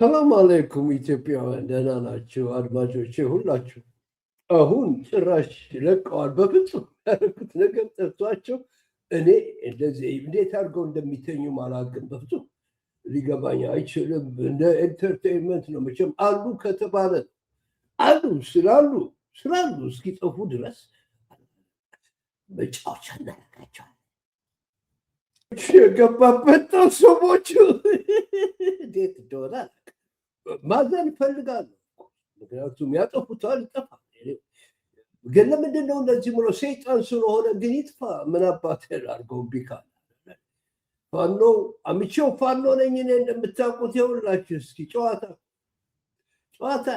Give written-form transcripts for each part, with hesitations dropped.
ሰላም አለይኩም ኢትዮጵያውያን፣ ደህና ናችሁ? አድማጮቼ ሁላችሁ አሁን ጭራሽ ለቀዋል። በፍጹም ያደረኩት ነገር ጠፍቷቸው እኔ እንደዚህ እንዴት አድርገው እንደሚተኙ አላውቅም። በፍጹም ሊገባኝ አይችልም። እንደ ኤንተርቴይንመንት ነው መቼም። አሉ ከተባለ አሉ ስላሉ እስኪጠፉ ድረስ መጫወቻ እናደርጋቸዋለን። የገባበት ሰዎች እንዴት እንደሆነ ማዘን ይፈልጋሉ። ምክንያቱም ያጠፉታል፣ ይጠፋል። ግን ለምንድን ነው እንደዚህ ብሎ ሰይጣን ስለሆነ ግን ይጥፋ። ምን አባት አድርገው ቢካል ፋኖ አምቼው ፋኖ ነኝ እኔ እንደምታውቁት። ይኸውላችሁ እስኪ ጨዋታ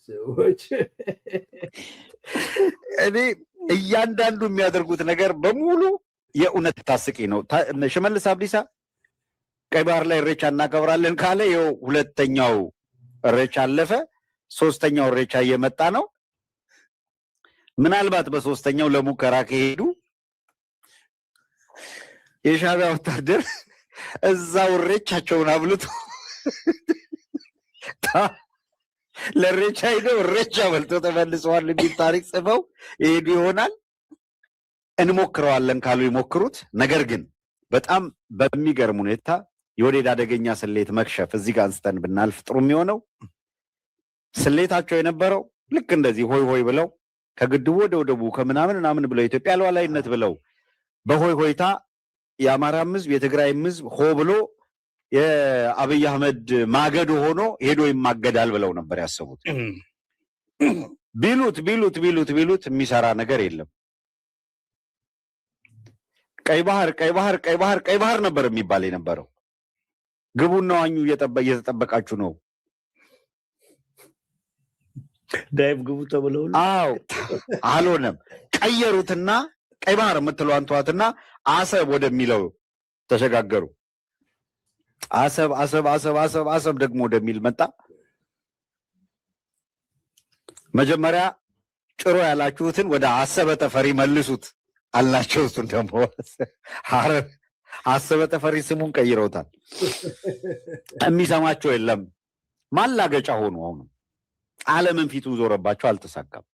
ሰዎች እኔ እያንዳንዱ የሚያደርጉት ነገር በሙሉ የእውነት ታስቂ ነው። ሽመልስ አብዲሳ ቀይ ባህር ላይ እሬቻ እናከብራለን ካለ ይኸው ሁለተኛው እሬቻ አለፈ፣ ሶስተኛው እሬቻ እየመጣ ነው። ምናልባት በሶስተኛው ለሙከራ ከሄዱ የሻዕቢያ ወታደር እዛው እሬቻቸውን አብልቶ ለእሬቻ ሄደው እሬቻ በልቶ ተመልሰዋል የሚል ታሪክ ጽፈው ይሄዱ ይሆናል። እንሞክረዋለን ካሉ ይሞክሩት። ነገር ግን በጣም በሚገርም ሁኔታ የወዴድ አደገኛ ስሌት መክሸፍ እዚህ ጋር አንስተን ብናልፍ ጥሩ የሚሆነው ስሌታቸው የነበረው ልክ እንደዚህ ሆይ ሆይ ብለው ከግድቡ ወደ ወደቡ ከምናምን ብለው ኢትዮጵያ ሉዓላዊነት ብለው በሆይ ሆይታ የአማራም ሕዝብ የትግራይም ሕዝብ ሆ ብሎ የአብይ አህመድ ማገዶ ሆኖ ሄዶ ይማገዳል ብለው ነበር ያሰቡት። ቢሉት የሚሰራ ነገር የለም። ቀይ ባህር ነበር የሚባል የነበረው። ግቡና ዋኙ እየተጠበቃችሁ ነው። ዳይቭ ግቡ ተብለው አዎ፣ አልሆነም። ቀየሩትና ቀይ ባህር የምትለዋን ተዋትና አሰብ ወደሚለው ተሸጋገሩ። አሰብ ደግሞ ወደሚል መጣ። መጀመሪያ ጭሮ ያላችሁትን ወደ አሰበ ተፈሪ መልሱት አላቸው። እሱን ደግሞ አሰበ ተፈሪ ስሙን ቀይረውታል። የሚሰማቸው የለም። ማላገጫ ሆኑ። አሁኑ ዓለምን ፊቱን ዞረባቸው፣ አልተሳካም።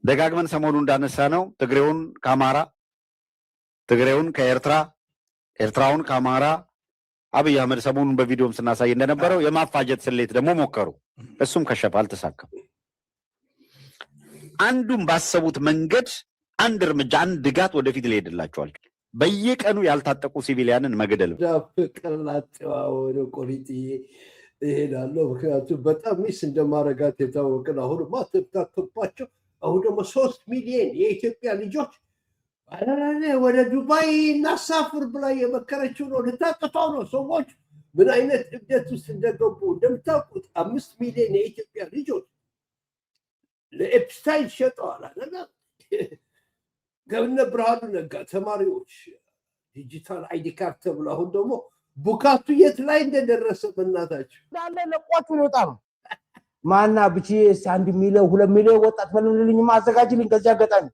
ደጋግመን ሰሞኑ እንዳነሳ ነው ትግሬውን ከአማራ፣ ትግሬውን ከኤርትራ፣ ኤርትራውን ከአማራ አብይ አህመድ ሰሞኑን በቪዲዮም ስናሳይ እንደነበረው የማፋጀት ስሌት ደግሞ ሞከሩ። እሱም ከሸፈ፣ አልተሳካም። አንዱም ባሰቡት መንገድ አንድ እርምጃ አንድ ድጋት ወደፊት ሊሄድላቸዋል። በየቀኑ ያልታጠቁ ሲቪሊያንን መግደል ፍቅር ላጤዋወደ ቆሪጥ ይሄዳለሁ። ምክንያቱም በጣም ሚስ እንደማረጋት የታወቅን አሁንማ ተብታተባቸው። አሁን ደግሞ 3 ሚሊዮን የኢትዮጵያ ልጆች ወደ ዱባይ እናሳፍር ብላ የመከረችው ነው። ልታጠፋው ነው። ሰዎች ምን አይነት እብደት ውስጥ እንደገቡ እንደምታውቁት 5 ሚሊዮን የኢትዮጵያ ልጆች ለኤፕስታይን ሸጠዋል። ገብነ ብርሃኑ ነጋ ተማሪዎች ዲጂታል አይዲ ካርድ ተብሎ አሁን ደግሞ ቡካቱ የት ላይ እንደደረሰ በእናታቸው እንዳለ ለቋቱ ወጣ ነው። ማና ብቻዬስ 1 ሚሊዮን 2 ሚሊዮን ወጣት ፈልልልኝ ማዘጋጅልኝ ከዚያ ገጣኝ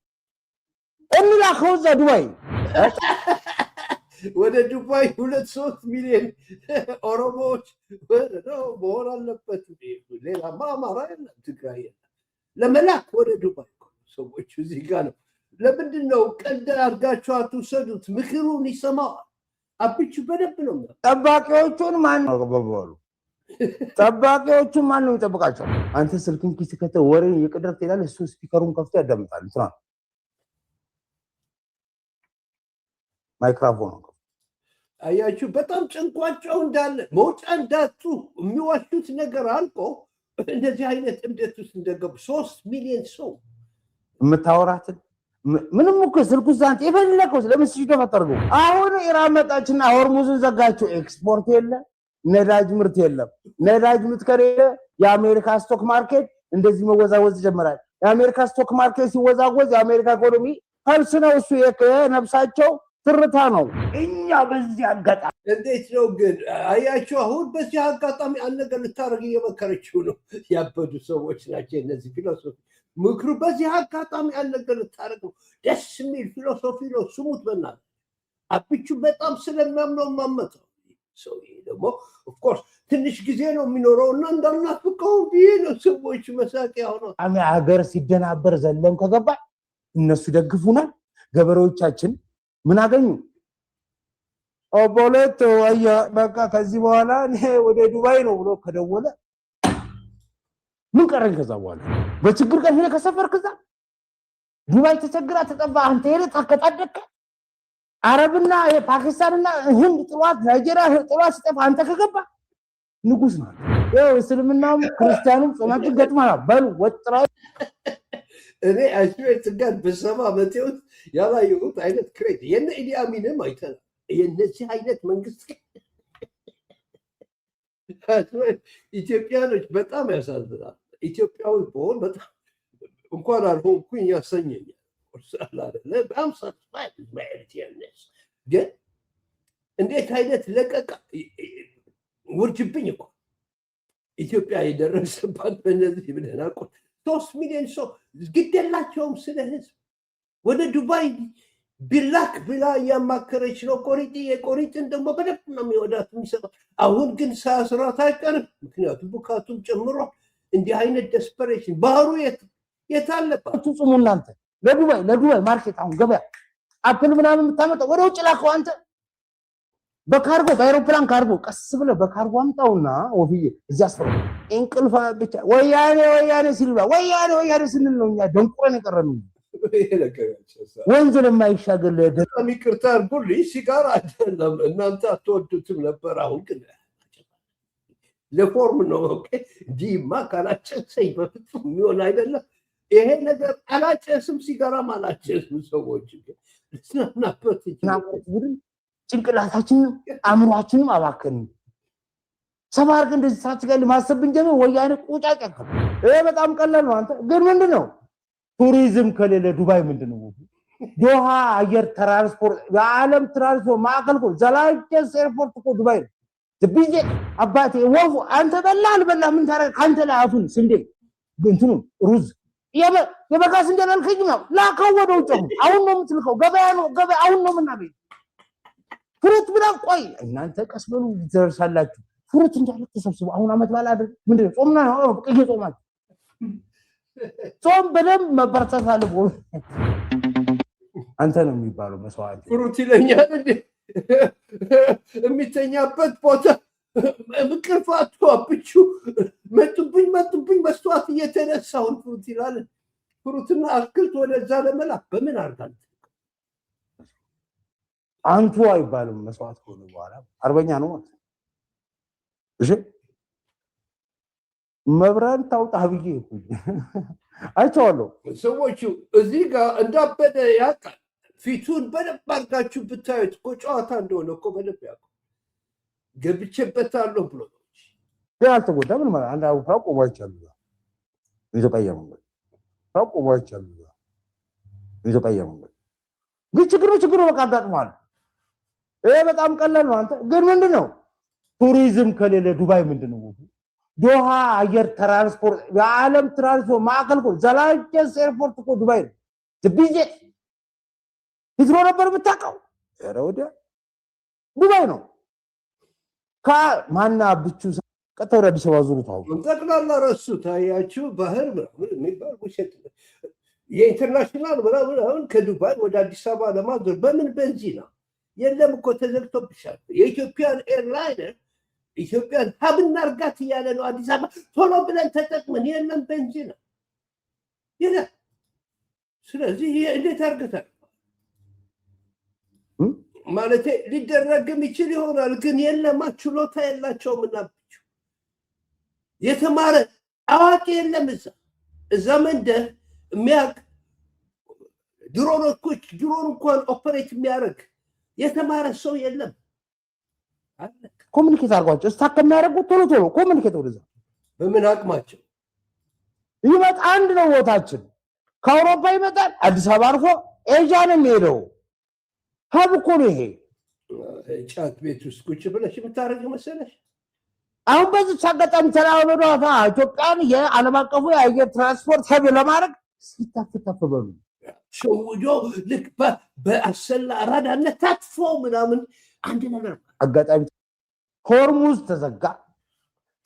እንላከው እዛ ዱባይ ወደ ዱባይ 2-3 ሚሊዮን ኦሮሞዎች ነው መሆን አለበት። ሌላ አማራ የለም፣ ትግራይ የለም። ለመላክ ወደ ዱባይ ሰዎች እዚህ ጋር ነው። ለምንድን ነው ቀልድ አድርጋችሁ አትውሰዱት? ምክሩን ይሰማዋል። አብቹ በደንብ ነው። ጠባቂዎቹን ማን ነው ገባሉ? ጠባቂዎቹን ማን ነው ይጠብቃቸው? አንተ ስልክን ኪስ ከተህ ወሬን እየቀደርክ ትሄዳለህ። እሱ ስፒከሩን ከፍቶ ያዳምጣል። እንትና ማይክሮፎን አያችሁ፣ በጣም ጭንቋቸው እንዳለ መውጫ እንዳጡ የሚዋሹት ነገር አልቆ እንደዚህ አይነት እብደት ውስጥ እንደገቡ 3 ሚሊዮን ሰው የምታወራትን ምንም እኮ ስልኩ ዛንት የፈለከው ለምስሽ ተፈጠርኩ። አሁን ኢራን መጣችና ሆርሙዝን ዘጋችሁ። ኤክስፖርት የለ፣ ነዳጅ ምርት የለም። ነዳጅ ምርት ከሌለ የአሜሪካ ስቶክ ማርኬት እንደዚህ መወዛወዝ ጀመራል። የአሜሪካ ስቶክ ማርኬት ሲወዛወዝ የአሜሪካ ኢኮኖሚ ፈልስ ነው። እሱ የነፍሳቸው ትርታ ነው። እኛ በዚህ አጋጣሚ እንዴት ነው ግን አያችሁ፣ አሁን በዚህ አጋጣሚ አልነገ ልታረግ እየመከረችው ነው። ያበዱ ሰዎች ናቸው እነዚህ ፊሎሶፊ ምክሩ። በዚህ አጋጣሚ አልነገ ልታረግ ነው። ደስ የሚል ፊሎሶፊ ነው። ስሙት በእናትህ። አብቹ በጣም ስለሚያምነው ማመጣው ሰው ደግሞ ኦፍኮርስ ትንሽ ጊዜ ነው የሚኖረውና እንዳናፍቀው ብዬ ነው ሰዎች መሳቂያ ሆነው ሀገር ሲደናበር ዘለም ከገባ እነሱ ደግፉናል። ገበሬዎቻችን ምን አገኙ? ኦቦሌት ወያ በቃ ከዚህ በኋላ እኔ ወደ ዱባይ ነው ብሎ ከደወለ ምን ቀረኝ? ከዛ በኋላ በችግር ቀን ሄደ ከሰፈር ከዛ ዱባይ ተቸግራ ተጠባ አንተ ሄደ ታከታደከ አረብና ፓኪስታንና ህንድ ጥዋት ናይጄሪያ ጥዋት ሲጠፋ አንተ ከገባ ንጉስ ነው። ያው እስልምናውም ክርስቲያኑም ጾማችን ገጥማላ በሉ ወጥራው እኔ አሽዌት ጋር በሰማ መቴውት ያላየሁት አይነት ክሬት የነ ኢዲ አሚንም አይተናል። የነዚህ አይነት መንግስት ኢትዮጵያኖች በጣም ያሳዝናል። ኢትዮጵያዊ በሆን በጣም እንኳን አልሆንኩኝ ያሰኘኛል። በጣም ሳትስፋይድ ግን እንዴት አይነት ለቀቃ ውርጅብኝ እኮ ኢትዮጵያ የደረሰባት በእነዚህ ብለናቆት 3 ሚሊዮን ሰው ግደላቸውም ስለ ህዝብ ወደ ዱባይ ቢላክ ብላ እያማከረች ነው። የቆሪጥን ደግሞ በደንብ ነው የሚወዳት የሚሰጠው። አሁን ግን ሳያስራት አይቀርም። ምክንያቱም ቡካቱም ጨምሮ እንዲህ አይነት ደስፐሬሽን ባህሩ የታለባት ጽሙ እናንተ ለዱባይ ማርኬት አሁን ገበያ አፕል ምናምን የምታመጣው ወደ ውጭ ላከው አንተ በካርጎ በአይሮፕላን ካርጎ ቀስ ብለህ በካርጎ አምጣውና ወፍዬ እዚያ አስፈራ እንቅልፋ ብቻ ወያኔ ሲልባ ወያኔ ስንል ነው እኛ ደንቁረን የቀረነው። ወንዝ ለማይሻገር በጣም ይቅርታ አድርጉልኝ፣ ሲጋራ አይደለም እናንተ አትወዱትም ነበር። አሁን ግን ለፎርም ነው። ኦኬ ዲማ ካላጨሰኝ በፍጹም የሚሆን አይደለም ይሄ ነገር። አላጨስም፣ ሲጋራም አላጨስም። ሰዎች ግን ስናናበት ጭንቅላታችንን አእምሯችንም አባከን ሰባር ግን እንደዚህ ሳት ጋር ማሰብ እንጀምር። ወያኔ ቁጫጭ ያከለ ይሄ በጣም ቀላል ነው። አንተ ግን ምንድነው ቱሪዝም ከሌለ ዱባይ ምንድነው? ዶሃ አየር ትራንስፖርት የዓለም ትራንስፖርት ማዕከል እኮ ዘላቂስ ኤርፖርት እኮ ዱባይ ነው። ቢዜ አባቴ ወፉ አንተ በላ ምን ታረግ ካንተ ላይ አፉን ስንዴ እንትኑ ሩዝ የበጋ ስንዴ አልከኝ ነው ላከው ወደ ውጭ አሁን ነው የምትልከው። ገበያ አሁን ነው የምናገኝ ፍሩት ብላ ቆይ እናንተ ቀስ በሉ ትደርሳላችሁ። ፍሩት እንዳለ ተሰብስቡ። አሁን አመት ባላ አይደል ምንድነው ጾምና ነው ቅዬ ጾማችሁ ጾም በደንብ መበርታት አለብህ። አንተ ነው የሚባለው መስዋዕት ፍሩት ይለኛል እንዴ የሚተኛበት ቦታ ምቅርፋቱ አብቹ መጡብኝ መስዋዕት እየተነሳውን ፍሩት ይላል። ፍሩትና አትክልት ወደዛ ለመላክ በምን አርጋል? አንቱ አይባልም። መስዋዕት ከሆነ በኋላ አርበኛ ነው ማለት እሺ። መብራን ታውጣ ብዬ አይቼዋለሁ። ሰዎቹ እዚህ ጋር እንዳበደ ያውቃል። ፊቱን በደንብ አድርጋችሁ ብታዩት እኮ ጨዋታ እንደሆነ እኮ በደንብ ያውቃል። ገብቼበታለሁ ብሎ ነው ግን አልተጎዳ። ምን ማለት አንድ አውፍራው ቆሞ አይቻለሁ። ኢትዮጵያ መንገድ ቆሞ አይቻለሁ። ኢትዮጵያ መንገድ ግን ችግሩ በቃ አጋጥሟል። ይሄ በጣም ቀላል ነው። አንተ ግን ምንድነው ቱሪዝም ከሌለ ዱባይ ምንድነው? ዶሃ አየር ትራንስፖርት የዓለም ትራንስፖርት ማዕከል እኮ ዘላቂስ ኤርፖርት እኮ ዱባይ ነው። ቢዜ ሂትሮ ነበር የምታውቀው? ኧረ ወዲያ ዱባይ ነው። ከማና ብቹ ቀጥታ ወደ አዲስ አበባ ዙሩ ታው ጠቅላላ ረሱ ታያችሁ። ባህር የሚባል ውሸት የኢንተርናሽናል ምናምን ከዱባይ ወደ አዲስ አበባ ለማዞር በምን ቤንዚን ነው? የለም እኮ ተዘግቶብሻል። የኢትዮጵያን ኤርላይነር ኢትዮጵያን ሀብና እርጋት እያለ ነው አዲስ አበባ ቶሎ ብለን ተጠቅመን የለም ቤንዚን ነው ይላል። ስለዚህ እንዴት አርገታል ማለት ሊደረግም ይችል ይሆናል፣ ግን የለማ ችሎታ የላቸውም። እናብቸው የተማረ አዋቂ የለም እዛ መንደር የሚያውቅ ድሮን እንኳን ኦፐሬት የሚያደርግ የተማረ ሰው የለም። ኮሙኒኬት አድርጓቸው እስታ ከሚያደርጉት ቶሎ ኮሙኒኬት ወደዛ በምን አቅማቸው ይመጣ አንድ ነው ቦታችን። ከአውሮፓ ይመጣል አዲስ አበባ አርፎ ኤዥያ ነው የሚሄደው። ሀብ እኮ ነው ይሄ። ጫት ቤት ውስጥ ቁጭ ብለሽ የምታደርግ መሰለሽ? አሁን በዚህ አጋጣሚ ተላበዶ ኢትዮጵያን የዓለም አቀፉ የአየር ትራንስፖርት ሀብ ለማድረግ ሲታፈታፈ በሉ ሸውዶ ልክ በአሰላ አራዳነት ታጥፎ ምናምን አንድ ነገር አጋጣሚ ሆርሙዝ ተዘጋ።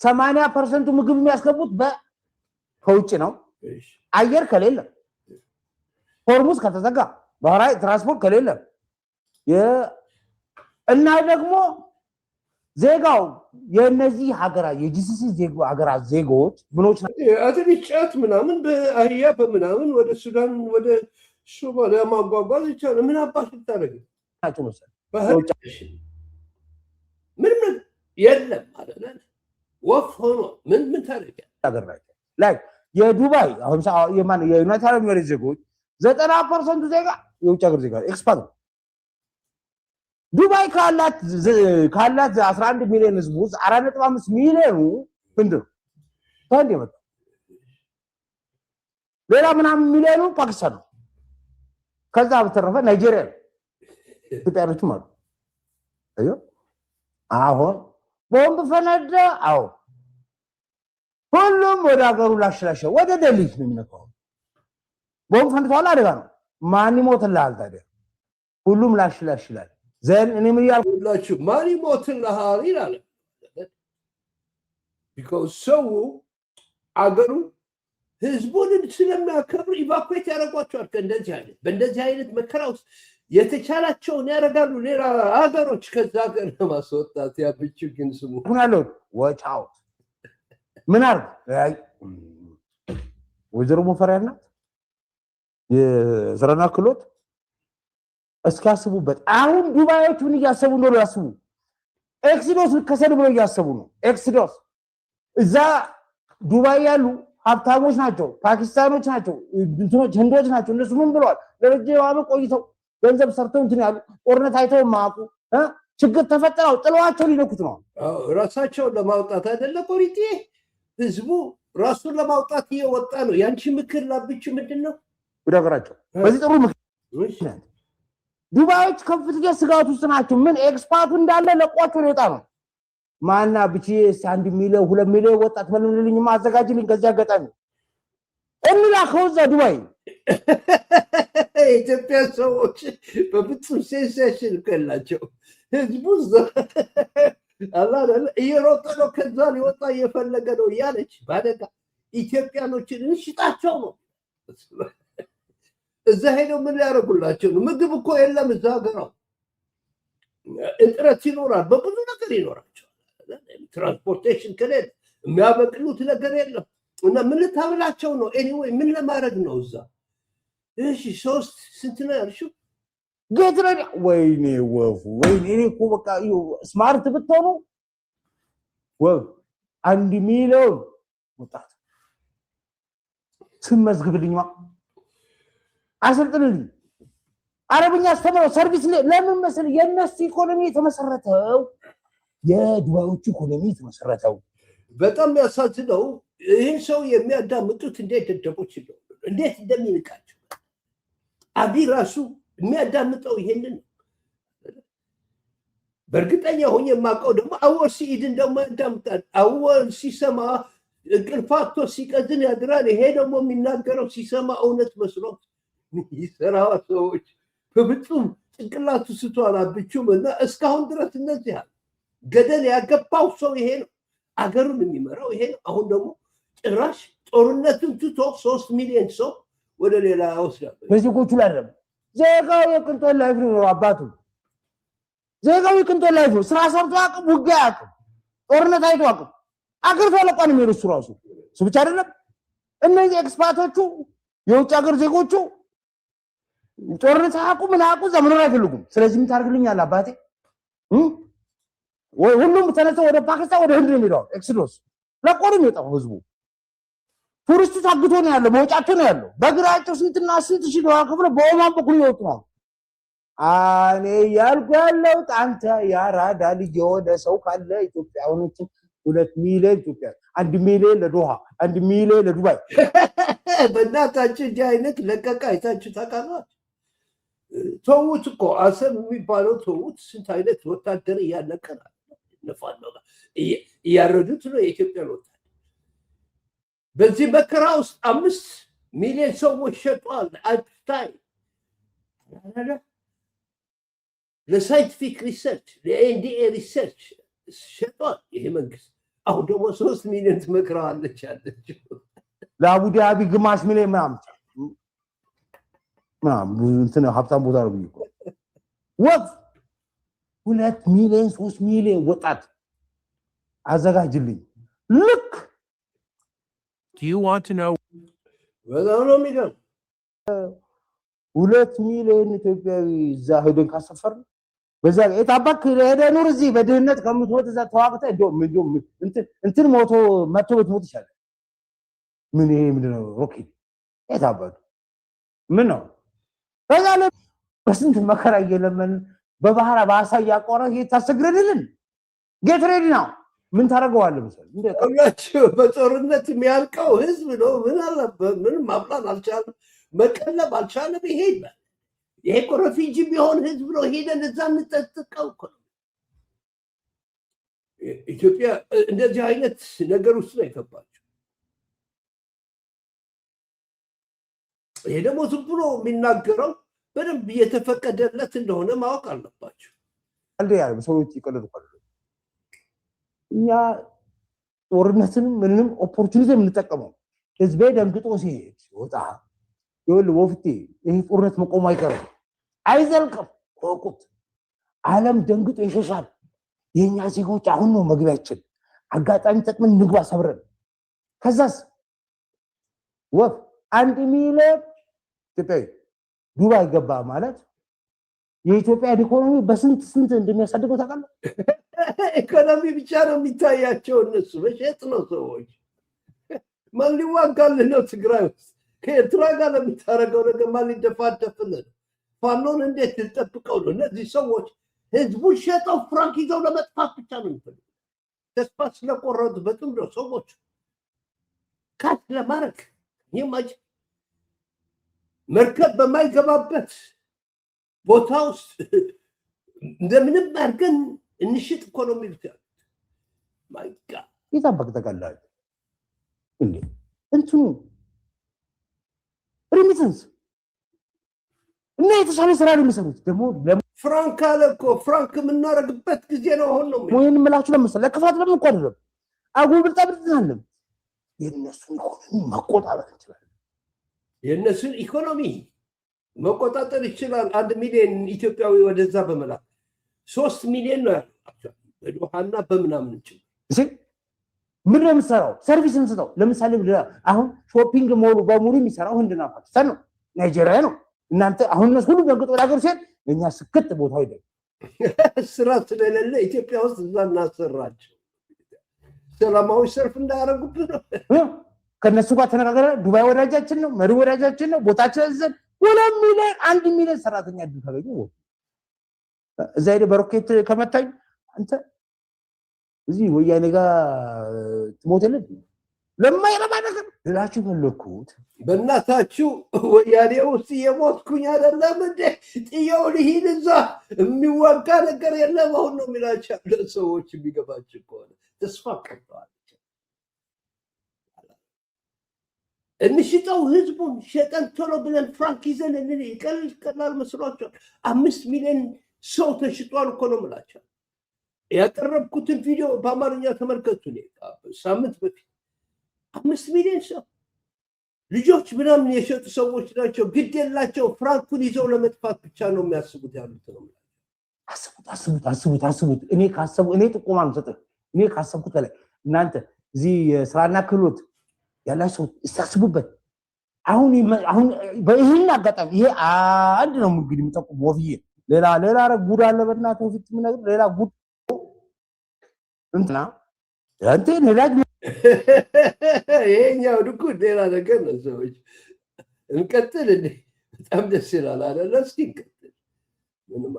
80% ምግብ የሚያስገቡት ከውጭ ነው። አየር ከሌለ ሆርሙዝ ከተዘጋ ባህራዊ ትራንስፖርት ከሌለ እና ደግሞ ዜጋው የነዚህ ሀገራት የጂሲሲ ሀገራት ዜጎች ምኖች አትሪቻት ምናምን በአህያ በምናምን ወደ ሱዳን ወደ ሶማሊያ ማጓጓዝ ይቻላል። ምን አባሽ ታደርግ ናቸው መሰለህ ምንም የለም አይደል? ወፍ ሆኖ ምን ታደርግ ያገራቸው ላይ የዱባይ አሁን የዩናይትድ አረብ ኤሚሬት ዜጎች 90% ዜጋ የውጭ ሀገር ዜጋ ኤክስፓት ዱባይ ካላት 11 ሚሊዮን ህዝብ ውስጥ 4.5 ሚሊዮኑ ምንድነው ታንዴ መጣ ሌላ ምናምን ሚሊዮኑ ፓኪስታን ነው። ከዛ በተረፈ ናይጄሪያ ኢትዮጵያኖች ማለት አዮ አሁን ቦምብ ፈነዳ። አዎ ሁሉም ወደ ሀገሩ ላሽላሽ ወደ ደሊት ነው የሚነካው። ቦምብ ፈንድቷል አደጋ ነው። ማን ይሞትልሃል ታዲያ? ሁሉም ላሽላሽ ይላል። ዘን እኔ ምን ያልኩላችሁ ማን ይሞትልሃል ይላል። because ሰው አገሩ ህዝቡን ስለሚያከብር ኢቫኩዌት ያደርጓቸዋል። በእንደዚህ አይነት መከራ ውስጥ የተቻላቸውን ያደርጋሉ። ሌላ ሀገሮች ከዛ ሀገር ለማስወጣት ያብቹ ግን ስሙ ሁናለው ወጫው ምን አርግ ወይዘሮ ሙፈሪያት ናት የዘረና ክሎት እስካስቡበት። አሁን ዱባዮች ምን እያሰቡ ነው ያስቡ። ኤክሲዶስ ከሰድ ብለው እያሰቡ ነው። ኤክሲዶስ እዛ ዱባይ ያሉ ሀብታሞች ናቸው፣ ፓኪስታኖች ናቸው፣ ህንዶች ናቸው። እነሱ ምን ብለዋል? ለረጅም ዓመት ቆይተው ገንዘብ ሰርተው እንትን ያሉ ጦርነት አይተው ማቁ ችግር ተፈጠረው ጥለዋቸው ሊነኩት ነው። ራሳቸውን ለማውጣት አይደለ ቆሪጤ ህዝቡ ራሱን ለማውጣት እየወጣ ነው። ያንቺ ምክር ላብቹ ምንድነው? ወደ ሀገራቸው በዚህ ጥሩ ምክር ዱባዮች ከፍተኛ ስጋት ውስጥ ናቸው። ምን ኤክስፓቱ እንዳለ ለቋቸው ሊወጣ ነው። ማና ብቻ 1 ሚሊዮን 2 ሚሊዮን ወጣት መልምልልኝ ማዘጋጅልኝ ከዚያ አጋጣሚ እንላ ከወዛ ዱባይ ኢትዮጵያ ሰዎች በፍጹም ሴንሴሽን ከላቸው ህዝቡ አላለ እየሮጠ ነው። ከዛ ሊወጣ እየፈለገ ነው እያለች ባደጋ ኢትዮጵያኖችን እንሽጣቸው ነው። እዛ ሄደው ምን ሊያደርጉላቸው ነው? ምግብ እኮ የለም እዛ ሀገር ነው። እጥረት ይኖራል፣ በብዙ ነገር ይኖራቸዋል። ትራንስፖርቴሽን ከሌለ የሚያበቅሉት ነገር የለም እና ምን ልታብላቸው ነው? ኤኒዌይ ምን ለማድረግ ነው እዛ? እሺ 3 ስንት ነው ያልሽው? ገትረኛ ወይኔ ወፉ ወይኔ እኔ እኮ በቃ ስማርት ብትሆኑ ወፍ 1 ሚሊዮን ወጣት ስመዝግብልኝ አሰልጥልኝ አረብኛ አስተምረው ሰርቪስ ለምን መሰል የነሱ ኢኮኖሚ የተመሰረተው የዱባዮቹ ኢኮኖሚ የተመሰረተው በጣም ያሳዝነው ይህን ሰው የሚያዳምጡት እንዴት ደደቦች ነው፣ እንዴት እንደሚንቃቸው አቢ ራሱ የሚያዳምጠው ይሄንን በእርግጠኛ ሆኜ የማውቀው ደግሞ አወል ሲኢድን ደግሞ ያዳምጣል። አወል ሲሰማ እንቅልፋቶ ሲቀዝን ያድራል። ይሄ ደግሞ የሚናገረው ሲሰማ እውነት መስሎት ይሰራዋ ሰዎች በፍጹም ጭንቅላቱ ስቷል አብቹም እና እስካሁን ድረስ እነዚህ ያለ ገደል ያገባው ሰው ይሄ ነው። አገሩን የሚመራው ይሄ ነው። አሁን ደግሞ ጭራሽ ጦርነትን ትቶ 3 ሚሊዮን ሰው ወደ ሌላ ያወስዳል። በዚህኮቹ ላይ አይደለም ዜጋው የቅንጦት ላይፍ ነው። አባቱ ዜጋው የቅንጦት ላይፍ ነው። ስራ ሰርቶ አቅም ውጊያ አቅም ጦርነት አይቶ አቅም አገር ተለቋን የሚሄዱ እሱ ራሱ እሱ ብቻ አይደለም። እነዚህ ኤክስፓቶቹ የውጭ ሀገር ዜጎቹ ጦርነት አቁም ምን አቁም ዘመኑን አይፈልጉም። ስለዚህ ምን ታርግልኛለህ አባቴ? ወይ ሁሉም ተነስተው ወደ ፓኪስታን ወደ ህንድ ነው የሚሄደው። ኤክሶዶስ ለቆም የሚወጣው ህዝቡ ቱሪስቱ ታግቶ ነው ያለው፣ መውጫቱ ነው ያለው። በግራቸው ስንትና ስንት ሺህ ዶላር ከፍለው በኦማን በኩል ይወጡ ነው። እኔ ያልኩ ያለው አንተ ያራዳ ልጅ የሆነ ሰው ካለ ኢትዮጵያውያኖችን 2 ሚሊዮን ኢትዮጵያ 1 ሚሊዮን ለዶሃ 1 ሚሊዮን ለዱባይ በእናታችሁ እንዲህ አይነት ለቀቃ አይታችሁ ታውቃላችሁ? ተውት እኮ አሰብ የሚባለው ተውት። ስንት አይነት ወታደር እያለቀ ነው ነፋለው እያረዱት ነው የኢትዮጵያ ወታደር። በዚህ መከራ ውስጥ 5 ሚሊዮን ሰዎች ሸጧል። አጥታይ ለሳይንቲፊክ ሪሰርች ለኤንዲኤ ሪሰርች ሸጧል ይሄ መንግስት። አሁን ደግሞ 3 ሚሊዮን ትመክረዋለች ያለችው ለአቡዳቢ ግማሽ ሚሊዮን ምናምን እንትን ሀብታም ቦታ ነው ብዬ ወፍ 2 ሚሊዮን 3 ሚሊዮን ወጣት አዘጋጅልኝ ልክ Do you want to know? በጣም ነው የሚገርም 2 ሚሊዮን ኢትዮጵያዊ እዛ ሄደን ካሰፈር በዛ የታባክ ሄደ ኑር እዚህ በድህነት ከምትሞት እዛ ተዋቅተ እንደውም እንትን ሞቶ መጥቶ ብትሞት ይሻላል። ምን ይሄ ምንድን ነው ሮኬት የታባዱ ምን ነው በዛ ላይ በስንት መከራ እየለመን በባህር ባሳ ያቆረ ታስግረድልን ጌት ሬዲ ነው ምን ታረጋዋለህ መሰለኝ እንደቀላችሁ በጦርነት የሚያልቀው ህዝብ ነው ምን አለበት ምን ማብላን አልቻለም መቀለብ አልቻለም ይሄ ይባል ይሄ ኮረፊጂ ቢሆን ህዝብ ነው ሄደን እዛ እንጠጥቀው እኮ ኢትዮጵያ እንደዚህ አይነት ነገር ውስጥ ነው የገባችው ይሄ ደግሞ ዝም ብሎ የሚናገረው በደንብ እየተፈቀደለት እንደሆነ ማወቅ አለባቸው አንዴ ያ ሰዎች ይቀልዱታል እኛ ጦርነትን ምንንም ኦፖርቹኒቲ የምንጠቀመው ህዝቤ ደንግጦ ሲሄድ ወጣ ይኸውልህ ወፍቴ ይሄ ጦርነት መቆም አይቀርም አይዘልቅም ወቁት ዓለም ደንግጦ ይሸሻል የኛ ዜጎች አሁን ነው መግቢያችን አጋጣሚ ተጠቅመን ንግባ ሰብረን ከዛስ ወፍ 1 ሚሊዮን ኢትዮጵያዊ ዱባይ ገባ ማለት የኢትዮጵያ ኢኮኖሚ በስንት እንደሚያሳድገው ታውቃለህ ኢኮኖሚ ብቻ ነው የሚታያቸው እነሱ በሸጥ ነው ሰዎች ማን ሊዋጋልህ ነው ትግራይ ውስጥ ከኤርትራ ጋር ለምታረገው ነገር ማን ሊደፋደፍልህ ፋኖን እንዴት ልጠብቀው ነው እነዚህ ሰዎች ህዝቡን ሸጠው ፍራንክ ይዘው ለመጥፋት ብቻ ነው የሚፈልጉት ተስፋ ስለቆረጡ በጥም ነው ሰዎች ካት ለማረክ ይማጅ መርከብ በማይገባበት ቦታ ውስጥ እንደምንም አድርገን እንሽጥ ኢኮኖሚ ብቻ ማይጋ ይጣበቅ ተቀላል እንዴ እንትኑ ሪሚተንስ እና የተሻለ ስራ ነው የሚሰሩት ደግሞ ፍራንክ አለኮ ፍራንክ የምናረግበት ጊዜ ነው አሁን ነው ወይን ምላችሁ ለምሳሌ ለክፋት ለምን እኮ አይደለም አጉብልጣ ብትናለም የነሱን ኢኮኖሚ መቆጣጠር ይችላል የነሱን ኢኮኖሚ መቆጣጠር ይችላል 1 ሚሊዮን ኢትዮጵያዊ ወደዛ በመላክ 3 ሚሊዮን ነው ያለው በዶሃና በምናምን እንችል እሺ ምን ነው የምሰራው ሰርቪስ እንሰጣው ለምሳሌ አሁን ሾፒንግ ሞሉ በሙሉ የሚሰራው ህንድና ፓኪስታን ነው ናይጄሪያ ነው እናንተ አሁን እነሱ ሁሉ ደንግጦ ሀገር ሲሄድ እኛ ስክት ቦታው ይደግ ስራ ስለሌለ ኢትዮጵያ ውስጥ እዛ እናሰራቸው ሰላማዊ ሰልፍ እንዳያረጉብን ከነሱ ጋር ተነጋገረ ዱባይ ወዳጃችን ነው መሪ ወዳጃችን ነው ቦታችን ዘን 2 ሚሊዮን 1 ሚሊዮን ሰራተኛ አድርገው ታገኙ እዛ ሄደ በሮኬት ከመታኝ አንተ እዚህ ወያኔ ጋር ትሞተልህ ለማይረባ ነገር ልላችሁ ፈለኩት በእናታችሁ ወያኔ ውስጥ የሞትኩኝ አይደለም እንዴ ጥያው ልሂድ እዛ የሚዋጋ ነገር የለም አሁን ነው የሚላቸው ሰዎች የሚገባቸው ከሆነ ተስፋ ቀርተዋል እንሽጠው ህዝቡን ሸጠን ቶሎ ብለን ፍራንክ ይዘን ቀላል መስሏቸዋል 5 ሚሊዮን ሰው ተሽጧል እኮ ነው የምላቸው ያቀረብኩትን ቪዲዮ በአማርኛ ተመልከቱ ሳምንት በፊት 5 ሚሊዮን ሰው ልጆች ምናምን የሸጡ ሰዎች ናቸው ግድ የላቸው ፍራንኩን ይዘው ለመጥፋት ብቻ ነው የሚያስቡት ያሉት ነው አስቡት እኔ ጥቆማ ነው እኔ ካሰብኩት ላይ እናንተ እዚህ ስራና ክህሎት ያላችሁ እስታስቡበት አሁን በይህን አጋጣሚ ይሄ አንድ ነው እንግዲህ የምጠቁም ወፍዬ ሌላ ጉድ አለ በእናትህ ወፍት ምን ነገር ሌላ ጉድ እንትና አንተ ነዳጅ ይሄኛው ድኩ ሌላ ነገር ነው ሰዎች እንቀጥል እንዴ በጣም ደስ ይላል አይደል እስኪ እንቀጥል ምንም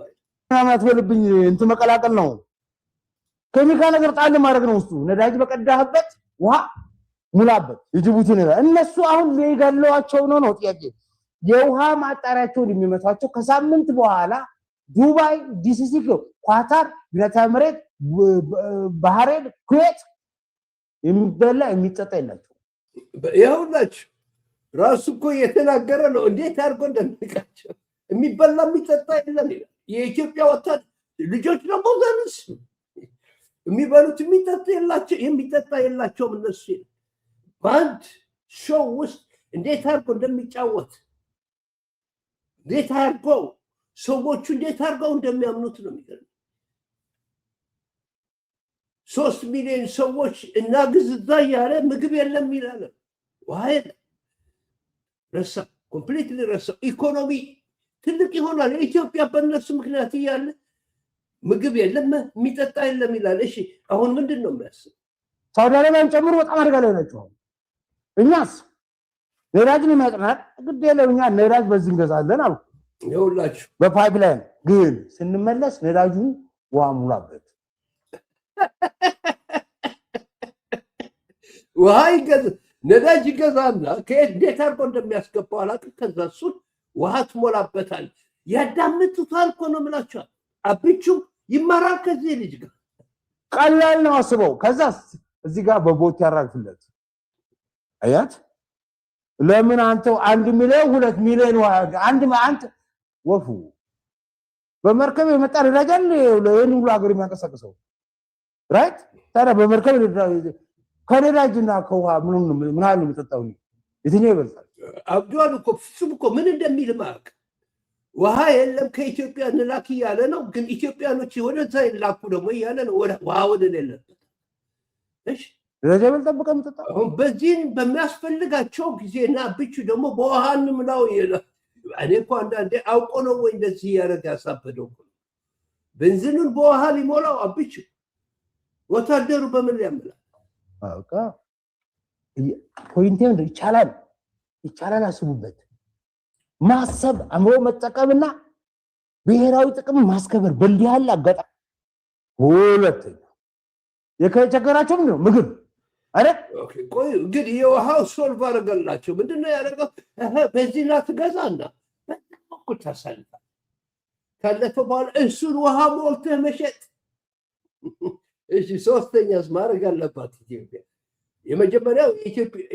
አትበልብኝ እንት መቀላቀል ነው ኬሚካል ነገር ጣል ማድረግ ነው እሱ ነዳጅ በቀዳህበት ውሃ ሙላበት የጅቡቲ ነገር እነሱ አሁን ሊገለዋቸው ነው ጥያቄ የውሃ ማጣሪያቸውን የሚመታቸው ከሳምንት በኋላ ዱባይ ዲሲሲ ኳታር ዩናይትድ ባህሬን ኩዌት የሚበላ የሚጠጣ የላቸው ይኸውላችሁ ራሱ እኮ የተናገረ ነው እንዴት አድርጎ እንደሚቃቸው የሚበላ የሚጠጣ የለም የኢትዮጵያ ወጣት ልጆች ደግሞ ዘንስ የሚበሉት የሚጠጣ የላቸውም እነሱ በአንድ ሾው ውስጥ እንዴት አድርጎ እንደሚጫወት እንዴት አድርገው ሰዎቹ እንዴት አድርገው እንደሚያምኑት ነው የሚገርም 3 ሚሊዮን ሰዎች እናግዝ እዛ እያለ ምግብ የለም ይላል ውሃ የለም ረሳ ኮምፕሊትሊ ረሳ ኢኮኖሚ ትልቅ ይሆናል የኢትዮጵያ በእነሱ ምክንያት እያለ ምግብ የለም የሚጠጣ የለም ይላል እሺ አሁን ምንድን ነው የሚያስብ ሳውዲ አረቢያን ጨምሮ በጣም አደጋ ላይ ናቸው እኛስ ነዳጅን የሚያጥናት ግድ የለም እኛ ነዳጅ በዚህ እንገዛለን አልኩ ይኸውላችሁ በፓይፕላይን ግን ስንመለስ ነዳጁን ውሃ ሙላበት ውሃ ይገዛ ነዳጅ ይገዛና ከየት እንዴት አድርጎ እንደሚያስገባው አላውቅም ከዛ እሱን ውሃ ትሞላበታል ያዳምጡታል እኮ ነው የምላችኋል አብቹ ይማራል ከዚህ ልጅ ጋር ቀላል ነው አስበው ከዛ እዚህ ጋር በቦት ያራግፍለት አያት ለምን አንተ 1 ሚሊዮን 2 ሚሊዮን አንተ ወፉ በመርከብ የመጣ ረጃል ለየን ሁሉ ሀገር የሚያንቀሳቅሰው ራይት ታዲያ በመርከብ ከነዳጅና ከውሃ ምን አለ የምጠጣው የትኛው ይበልጣል አብዱአል እኮ ፍጹም እኮ ምን እንደሚል ማቅ ውሃ የለም ከኢትዮጵያ እንላክ እያለ ነው ግን ኢትዮጵያኖች ወደዛ ይላኩ ደግሞ እያለ ነው ውሃ ወደ ሌለበት እሺ ረጃብል ጠብቀ የምጠጣው አሁን በዚህን በሚያስፈልጋቸው ጊዜና ብቹ ደግሞ በውሃን ምናው ይላል እኔ እኮ አንዳንዴ አውቆ ነው ወይ እንደዚህ ያደረገ ያሳበደው ቤንዚኑን በውሃ ሊሞላው አብቹ ወታደሩ በምን ያምላል አውቃ ፖይንቴ ነው ይቻላል አስቡበት ማሰብ አምሮ መጠቀምና ብሔራዊ ጥቅም ማስከበር በእንዲህ ያለ አጋጣሚ ሁለተኛ የከቸገራቸው ነው ምግብ አይደል ኦኬ ቆይ እንግዲህ የውሃው ሶልቭ አደረገላቸው ምንድነው ያደረገው በዚህና ትገዛና በጣም ታሳልፋ ካለፈ በኋላ እሱን ውሃ ሞልተህ መሸጥ እሺ ሶስተኛስ ማድረግ አለባት ኢትዮጵያ የመጀመሪያው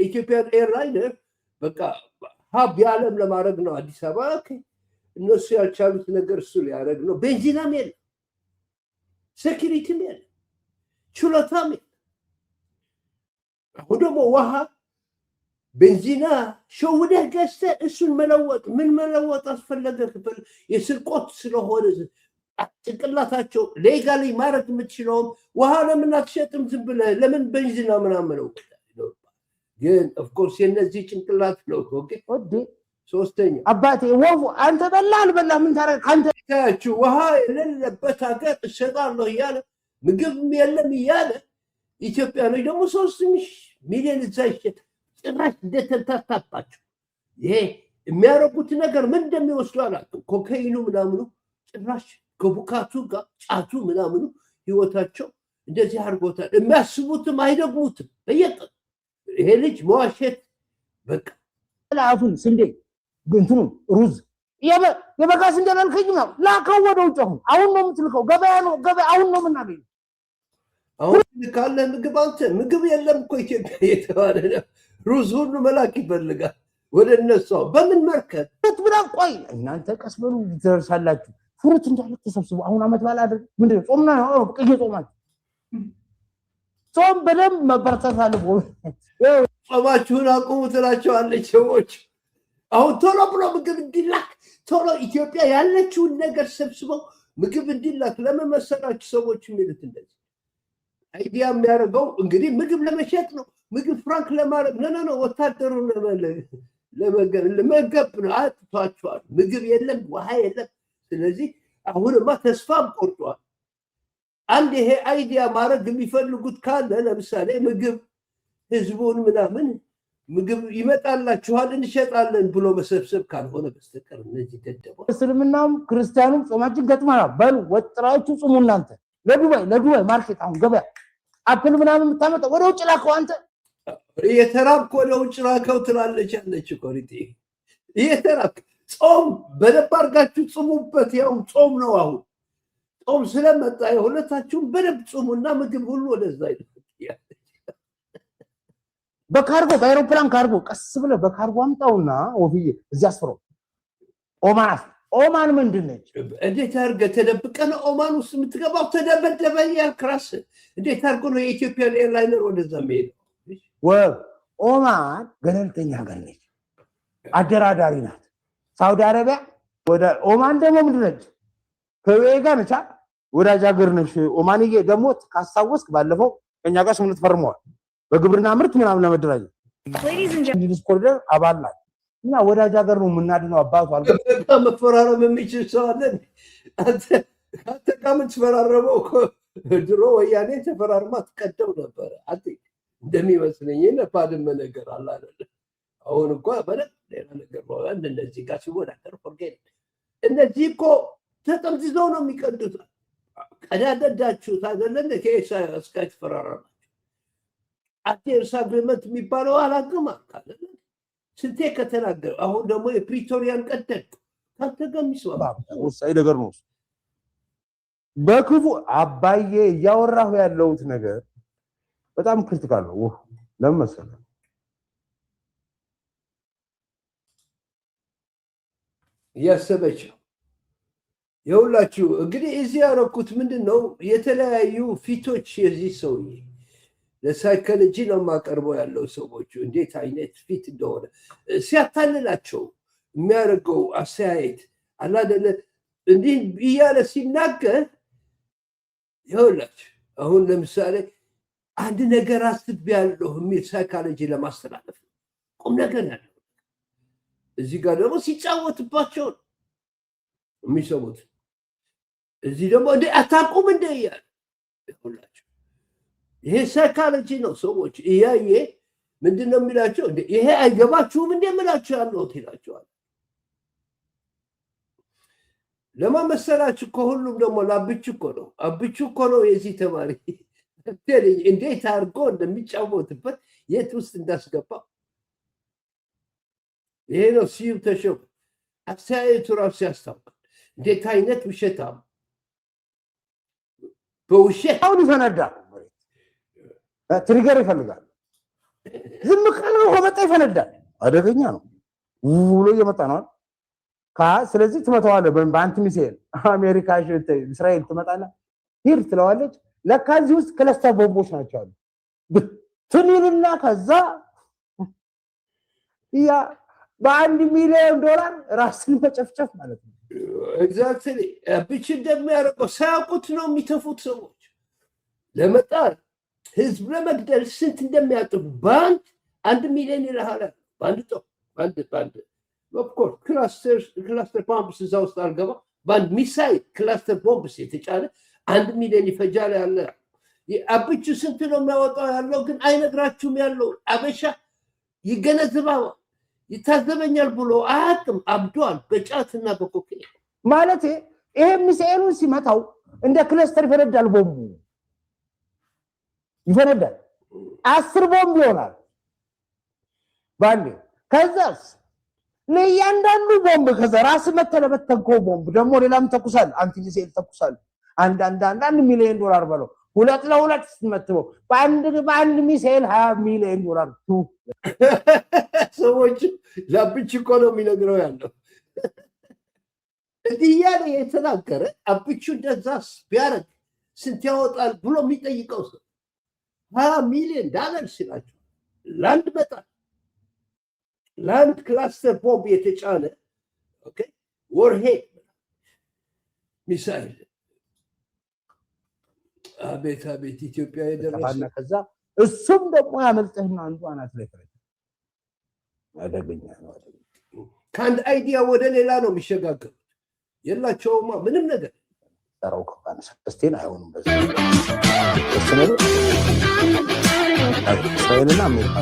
ኢትዮጵያን ኤርላይነር በቃ ሀብ ያለም ለማድረግ ነው አዲስ አበባ እነሱ ያልቻሉት ነገር እሱ ሊያደርግ ነው ቤንዚናም የለም ሴኩሪቲም የለም ችሎታም የለም አሁን ደግሞ ውሃ ቤንዚና ሸውደህ ገዝተህ እሱን መለወጥ ምን መለወጥ አስፈለገ ክፍል የስርቆት ስለሆነ ጭንቅላታቸው ሌጋሊ ማድረግ የምትችለውም ውሃ ለምን አትሸጥም ዝም ብለህ ለምን ቤንዚና ምናምን ነው ግን ኦፍኮርስ የነዚህ ጭንቅላት ነው ኦኬ ሶስተኛ አባቴ ወፉ አንተ በላል በላ ምን ታረግ አንተ ታችሁ ውሃ የሌለበት ሀገር እሸጣለሁ እያለ ምግብ የለም እያለ ኢትዮጵያኖች ደግሞ 3 ሚሊዮን እዛ ይሸጥ ጭራሽ እንደተንታታባቸው ይሄ የሚያረጉት ነገር ምን እንደሚወስዱ አላውቅም ኮካይኑ ምናምኑ ጭራሽ ከቡካቱ ጋር ጫቱ ምናምኑ ህይወታቸው እንደዚህ አድርጎታል የሚያስቡትም አይደግሙትም በየቀኑ ይሄ ልጅ መዋሸት በቃ ላፉን ስንዴ ግንቱኑ ሩዝ የበጋስ እንደላልከኝ ነው ላከው ወደ ውጭ አሁን ነው የምትልከው ገበያ አሁን ነው የምናገኘው አሁን ካለ ምግብ አንተ ምግብ የለም እኮ ኢትዮጵያ የተባለ ሩዝ ሁሉ መላክ ይፈልጋል ወደ እነሱ በምን መርከብ ብላ ቆይ እናንተ ቀስበሉ ትደርሳላችሁ ፍሩት እንዳለ ተሰብስቡ አሁን አመት ባላ አይደል ምንድነው ጾምና ነው ቅዬ ጾማችሁ ጾም በደንብ መበርታት አለብዎ ጾማችሁን አቁሙ ትላቸዋለች ሰዎች አሁን ቶሎ ብሎ ምግብ እንዲላክ ቶሎ ኢትዮጵያ ያለችውን ነገር ሰብስበው ምግብ እንዲላክ ለምን መሰላችሁ ሰዎች የሚሉት እንደዚህ አይዲያ የሚያደርገው እንግዲህ ምግብ ለመሸጥ ነው ምግብ ፍራንክ ለማድረግ ነው ወታደሩን ለመገብ ነው አጥቷቸዋል ምግብ የለም ውሃ የለም ስለዚህ አሁንማ ተስፋም ቆርጧል አንድ ይሄ አይዲያ ማድረግ የሚፈልጉት ካለ ለምሳሌ ምግብ ህዝቡን ምናምን ምግብ ይመጣላችኋል እንሸጣለን ብሎ መሰብሰብ ካልሆነ በስተቀር እነዚህ ደደቦች እስልምናም ክርስቲያኑም ጾማችን ገጥማና በሉ ወጥራችሁ ጾሙ እናንተ ለዱባይ ማርኬት አሁን ገበያ አፕል ምናምን የምታመጣው ወደ ውጭ ላከው አንተ እየተራብክ ወደ ውጭ ላከው ትላለች ያለች ኮሪቲ እየተራብክ ጾም በደንብ አድርጋችሁ ጽሙበት ያው ጾም ነው አሁን ጾም ስለመጣ የሁለታችሁም በደንብ ጽሙና ምግብ ሁሉ ወደዛ ይደርሳል በካርጎ በአይሮፕላን ካርጎ ቀስ ብለህ በካርጎ አምጣውና ወፍዬ እዚህ አስፈረው ኦማን ምንድነች? እንዴት አድርገህ ተደብቀህ ነው ኦማን ውስጥ የምትገባው? ተደበደበ እያልክ ራስህ እንዴት አድርጎ ነው የኢትዮጵያ ኤርላይነር ወደዛ የሚሄደው? ኦማን ገለልተኛ ሀገር ነች፣ አደራዳሪ ናት። ሳውዲ አረቢያ ወደ ኦማን ደግሞ ምንድነች? ከዩኤኢ ጋር ነች፣ ወዳጅ ሀገር ነች። ኦማንዬ ደግሞ ካስታወስክ ባለፈው ከኛ ጋር ስምምነት ፈርመዋል በግብርና ምርት ምናምን ለመደራጀት እንግሊዝ ኮሪደር አባል ናት። እና ወዳጅ ሀገር ነው የምናድነው። አባቱ አልገባ መፈራረም የሚችል ሰው አለ? አንተ ጋር የምትፈራረመው ድሮ ወያኔ ተፈራርማ ትቀደው ነበረ እንደሚመስለኝ። ባድመ ነገር አለ አይደለ? አሁን እኮ ሌላ ነገር እነዚህ ጋር ሲወዳደር ፎርጌት። እነዚህ እኮ ተጠምዝዘው ነው የሚቀዱት። ቀዳደዳችሁት አይደለ? ከኢሳያስ ጋር ተፈራረማችሁ። አዲስ አግሪመንት የሚባለው አላግማ ካለ ስንቴ ከተናገረ አሁን ደግሞ የፕሪቶሪያን ቀደድ ካንተ ጋር የሚስማማ ወሳኝ ነገር ነው። በክፉ አባዬ እያወራሁ ያለውት ነገር በጣም ክሪቲካል ነው። ለምን መሰለህ? እያሰበች ነው የሁላችሁ። እንግዲህ እዚህ ያደረኩት ምንድን ነው? የተለያዩ ፊቶች የዚህ ሰውዬ ለሳይኮሎጂ ነው የማቀርበው ያለው ሰዎቹ እንዴት አይነት ፊት እንደሆነ ሲያታልላቸው የሚያደርገው አስተያየት አላደለ እንዲህ እያለ ሲናገር ይኸውላችሁ። አሁን ለምሳሌ አንድ ነገር አስቤያለሁ የሚል ሳይኮሎጂ ለማስተላለፍ ነው ቁም ነገር ያለው። እዚህ ጋር ደግሞ ሲጫወትባቸው ነው የሚሰሙት። እዚህ ደግሞ እንደ አታውቁም እንደ እያለ ይኸውላችሁ። ይሄ ሳይኮሎጂ ነው። ሰዎች እያየ ምንድን ነው የሚላቸው? ይሄ አይገባችሁም እንደምላችሁ ያለሁት ይላቸዋል። ለማመሰላችሁ ከሁሉም ደግሞ ለአብቹ እኮ ነው። አብቹ እኮ ነው የዚህ ተማሪ እንዴት አድርጎ እንደሚጫወትበት የት ውስጥ እንዳስገባው ይሄ ነው። ስዩም ተሾመ አስተያየቱ ራሱ ያስታውቃል። እንዴት አይነት ውሸታም በውሸት አሁን ይፈነዳል። ትሪገር ይፈልጋል። ዝም ካለ ወመጣ ይፈነዳል። አደገኛ ነው ብሎ እየመጣ ነው። ስለዚህ ትመታዋለህ በአንድ ሚሳኤል። አሜሪካ እስራኤል ትመጣና ሂድ ትለዋለች። ለካ እዚህ ውስጥ ክለስተር ቦምቦች ናቸው አሉ ትንልና ከዛ ያ በ1 ሚሊዮን ዶላር ራስን መጨፍጨፍ ማለት ነው። ኤግዛክትሊ ብቻ እንደሚያደርገው ሳያውቁት ነው የሚተፉት ሰዎች ለመጣል ህዝብ ለመግደል ስንት እንደሚያጥፉ በአንድ 1 ሚሊዮን ይልሃል። በአንድ ጦር በአንድ ኦፍኮርስ ክላስተር ቦምብስ እዛ ውስጥ አልገባ። በአንድ ሚሳይል ክላስተር ቦምብስ የተጫነ 1 ሚሊዮን ይፈጃል ያለ። አብቹ ስንት ነው የሚያወጣው ያለው ግን አይነግራችሁም። ያለው አበሻ ይገነዘባል ይታዘበኛል ብሎ አያውቅም። አብዷል በጫትና በኮኬን ማለት ይሄ ሚሳኤሉን ሲመታው እንደ ክለስተር ይፈነዳል። ቦምቡ ይፈነዳል። 10 ቦምብ ይሆናል ባንዴ። ከዛስ ለእያንዳንዱ ቦምብ ከዛ ራስ መተለበተንከው ቦምብ ደግሞ ሌላም ተኩሳል። አንቲ ሚሳኤል ተኩሳል። አንድ ሚሊዮን ዶላር በለው 2 ለ2 ስትመትበው በአንድ ሚሳኤል 20 ሚሊዮን ዶላር ሰዎች ለአብቹ እኮ ነው የሚነግረው ያለው። እንዲህ እያለ የተናገረ አብቹ እንደዛስ ቢያደርግ ስንት ያወጣል ብሎ የሚጠይቀው ሰው 20 ሚሊዮን ዶላር ሲላቸው ለአንድ መጣል ለአንድ ክላስተር ቦምብ የተጫነ ወርሄድ ሚሳይል። አቤት አቤት ኢትዮጵያ የደረሰ ከዛ እሱም ደግሞ ያመልጥህና አንዱ አናት ላይ ፈረደ። አደገኛ ነው። ከአንድ አይዲያ ወደ ሌላ ነው የሚሸጋገሩት። የላቸውማ ምንም ነገር ተራው ከፋነ ስቴን አይሆንም። በዛ እስራኤልና አሜሪካ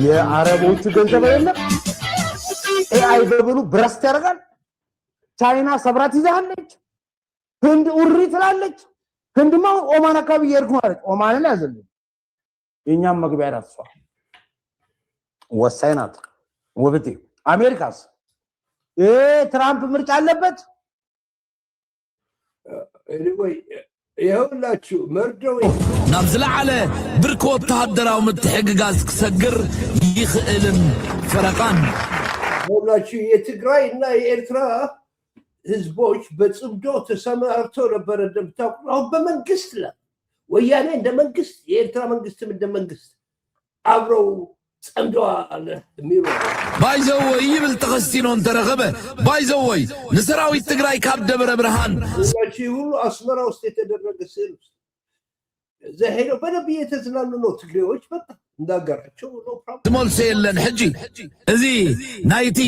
የአረቦቹ ገንዘብ አይደለም ኤአይ በብሉ ብረስት ያደርጋል። ቻይና ሰብራት ይዛለች። ህንድ ኡሪ ትላለች። ህንድማ ኦማን አካባቢ የርኩ ማለት ኦማንን ያዘልኝ የኛም መግቢያ ራሷ ወሳኝ ናት። ወብቴ አሜሪካስ ትራምፕ ምርጫ አለበት። ኤኒዌይ ይኸውላችሁ መርዶው ናብ ዝለዓለ ብርክ ወተሃደራዊ ምትሕግጋዝ ክሰግር ይኽእልን ፈረቓን ሁላችሁ የትግራይ እና የኤርትራ ህዝቦች በጽምዶ ተሰማርተው ነበር እንደምታውቁ። አሁን በመንግስት ላይ ወያኔ እንደ መንግስት የኤርትራ መንግስትም እንደ መንግስት አብረው ጸምደዋል የሚሉ ባይዘወይ ይብል ተኸሲኖ እንተረኸበ ባይዘወይ ንሰራዊት ትግራይ ካብ ደብረ ብርሃን ሁሉ አስመራ ውስጥ የተደረገ ስል እዛ ሄደው በደንብ እየተዝናኑ ነው ትግሬዎች። በቃ እንዳገራቸው ትሞልሶ የለን ሕጂ እዚ ናይቲ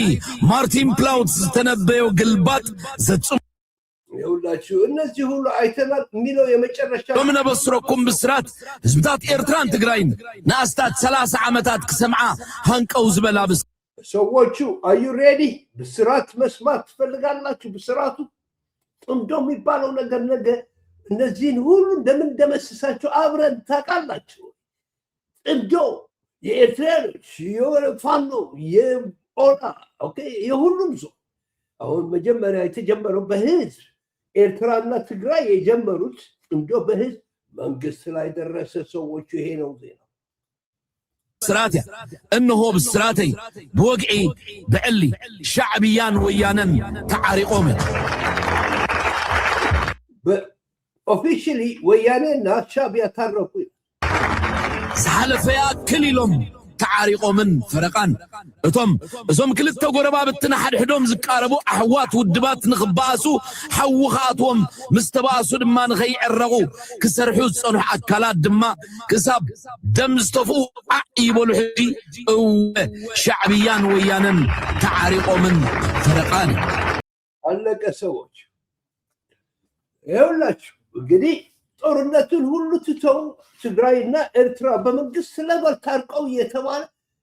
ማርቲን ፕላውትስ ዝተነበየው ግልባጥ ዘጽም ይኸውላችሁ እነዚህ ሁሉ አይተናል የሚለው የመጨረሻ በምነበስረኩም ብስራት ህዝብታት ኤርትራን ትግራይን ንኣስታት 30 ዓመታት ክሰምዓ ሃንቀው ዝበላ ሰዎቹ አዩ ሬዲ ብስራት መስማት ትፈልጋላችሁ? ብስራቱ ጥምዶ የሚባለው ነገር ነገ እነዚህን ሁሉ እንደምንደመስሳቸው አብረን ታውቃላችሁ። ጥምዶ የኤርትራኖች የፋኖ የኦላ ኦኬ የሁሉም ሰው አሁን መጀመሪያ የተጀመረው በህዝብ ኤርትራና ትግራይ የጀመሩት ጥምዶ በህዝብ መንግስት ላይ ደረሰ። ሰዎቹ ይሄ ነው ዜና ስራትያ እንሆ ብስራተይ ብወግዒ ብዕሊ ሻዕብያን ወያነን ተዓሪቆም ኦፊሻሊ ወያኔና ሻዕብያ ታረቁ። ዝሓለፈያ ክሊሎም ተዓሪቆምን ፈረቃን እቶም ክልተ ጎረባብትና ሓድሕዶም ዝቃረቡ ኣሕዋት ውድባት ንኽበኣሱ ሓውኻትዎም ምስ ተባኣሱ ድማ ንኸይዕረቑ ክሰርሑ ዝፀንሑ ኣካላት ድማ ክሳብ ደም ዝተፍኡ ዓ ይበሉ ሕጂ እወ ሻዕብያን ወያነን ተዓሪቆምን ፈረቃን አለቀ። ሰዎች ይኸውላችሁ እንግዲህ ጦርነቱን ሁሉ ትተው ትግራይና ኤርትራ በመንግስት ለበር ታርቀው እየተባለ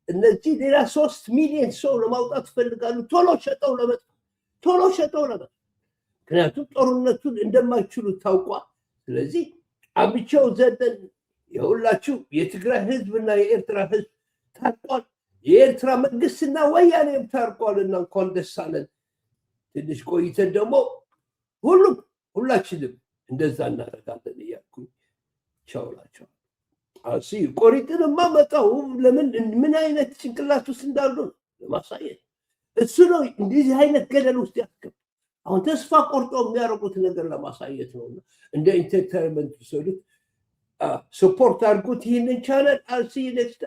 እነዚህ ሌላ 3 ሚሊዮን ሰው ለማውጣት ይፈልጋሉ። ቶሎ ሸጠው ለመጣ ምክንያቱም ጦርነቱን እንደማይችሉ ታውቋል። ስለዚህ አብቻው ዘደን የሁላችሁ የትግራይ ህዝብና የኤርትራ ህዝብ ታርቋል። የኤርትራ መንግስትና ወያኔም ታርቋልና እንኳን ደስ አለን። ትንሽ ቆይተን ደግሞ ሁላችንም እንደዛ እናደርጋለን እያልኩኝ ቻውላቸው አሲ ቆሪጥንማ መጣው ለምን ምን አይነት ጭንቅላት ውስጥ እንዳሉ ለማሳየት እሱ ነው እንደዚህ አይነት ገደል ውስጥ ያስገባ። አሁን ተስፋ ቆርጦ የሚያደርጉት ነገር ለማሳየት ነው። እንደ ኢንተርቴይንመንት ሰሉት ሰፖርት አድርጉት ይህንን ቻናል። አሲ ኔክስት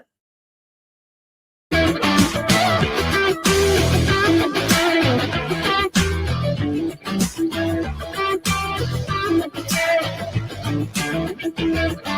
Thank you.